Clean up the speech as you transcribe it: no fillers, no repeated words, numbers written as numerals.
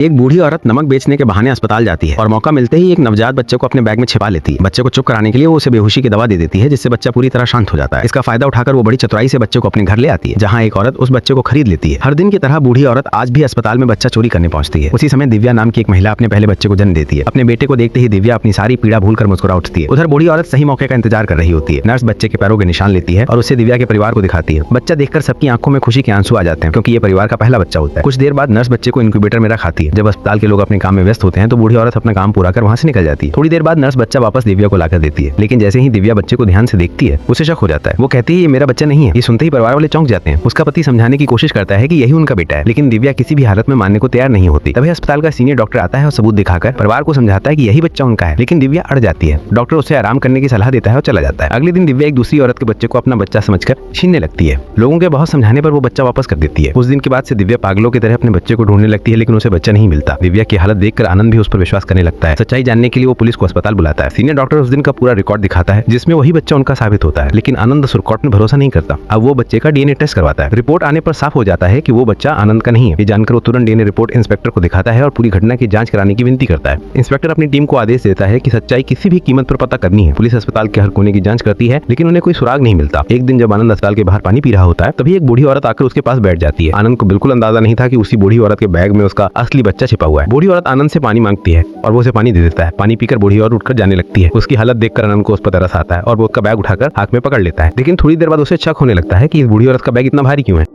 एक बूढ़ी औरत नमक बेचने के बहाने अस्पताल जाती है और मौका मिलते ही एक नवजात बच्चे को अपने बैग में छिपा लेती है। बच्चे को चुप कराने के लिए वो उसे बेहोशी की दवा दे देती है, जिससे बच्चा पूरी तरह शांत हो जाता है। इसका फायदा उठाकर वो बड़ी चतुराई से बच्चे को अपने घर ले आती है, जहाँ एक औरत उस बच्चे को खरीद लेती है। हर दिन की तरह बूढ़ी औरत आज भी अस्पताल में बच्चा चोरी करने पहुंचती है। उसी समय दिव्या नाम की एक महिला अपने पहले बच्चे को जन्म देती है। अपने बेटे को देखते ही दिव्या अपनी सारी पीड़ा भूलकर मुस्कुरा उठती है। उधर बूढ़ी औरत सही मौके का इंतजार कर रही होती है। नर्स बच्चे के पैरों के निशान लेती है और उसे दिव्या के परिवार को दिखाती है। बच्चा देखकर सबकी आंखों में खुशी के आंसू आ जाते हैं, क्योंकि ये परिवार का पहला बच्चा होता है। कुछ देर बाद नर्स बच्चे को इंक्यूबेटर में रखाती है। जब अस्पताल के लोग अपने काम में व्यस्त होते हैं तो बूढ़ी औरत अपना काम पूरा कर वहाँ से निकल जाती है। थोड़ी देर बाद नर्स बच्चा वापस दिव्या को लाकर देती है, लेकिन जैसे ही दिव्या बच्चे को ध्यान से देखती है उसे शक हो जाता है। वो कहती है ये मेरा बच्चा नहीं है। ये सुनते ही परिवार वाले चौंक जाते हैं। उसका पति समझाने की कोशिश करता है कि यही उनका बेटा है, लेकिन दिव्या किसी भी हालत में मानने को तैयार नहीं होती। तभी अस्पताल का सीनियर डॉक्टर आता है और सबूत दिखाकर परिवार को समझाता है कि यही बच्चा उनका है, लेकिन दिव्या अड़ जाती है। डॉक्टर उसे आराम करने की सलाह देता है और चला जाता है। अगले दिन दिव्या एक दूसरी औरत के बच्चे को अपना बच्चा समझकर छीनने लगती है। लोगों के बहुत समझाने पर वो बच्चा वापस कर देती है। उस दिन के बाद से दिव्या पागलों की तरह अपने बच्चे को ढूंढने लगती है, लेकिन उसे बच्चा नहीं मिलता। दिव्या की हालत देखकर आनंद भी उस पर विश्वास करने लगता है। सच्चाई जानने के लिए वो पुलिस को अस्पताल बुलाता है। सीनियर डॉक्टर उस दिन का पूरा रिकॉर्ड दिखाता है, जिसमें वही बच्चा उनका साबित होता है, लेकिन आनंद उस रिकॉर्ड में भरोसा नहीं करता। अब वो बच्चे का डीएनए टेस्ट करवाता है। रिपोर्ट आने पर साफ हो जाता है कि वो बच्चा आनंद का नहीं है। ये जानकर वो तुरंत डीएनए रिपोर्ट इंस्पेक्टर को दिखाता है और पूरी घटना की जांच कराने की विनती करता है। इंस्पेक्टर अपनी टीम को आदेश देता है कि सच्चाई किसी भी कीमत पर पता करनी है। पुलिस अस्पताल के हर कोने की जांच करती है, लेकिन उन्हें कोई सुराग नहीं मिलता। एक दिन जब आनंद अस्पताल के बाहर पानी पी रहा होता है, तभी एक बूढ़ी औरत आकर उसके पास बैठ जाती है। आनंद को बिल्कुल अंदाजा नहीं था कि उसी बूढ़ी औरत के बैग में उसका असली बच्चा छिपा हुआ है। बूढ़ी औरत आनंद से पानी मांगती है और वो उसे पानी दे देता है। पानी पीकर बूढ़ी औरत उठकर जाने लगती है। उसकी हालत देखकर आनंद को उस पर तरस आता है और वो उसका बैग उठाकर हाथ में पकड़ लेता है, लेकिन थोड़ी देर बाद उसे शक होने लगता है कि इस बूढ़ी औरत का बैग इतना भारी क्यों है।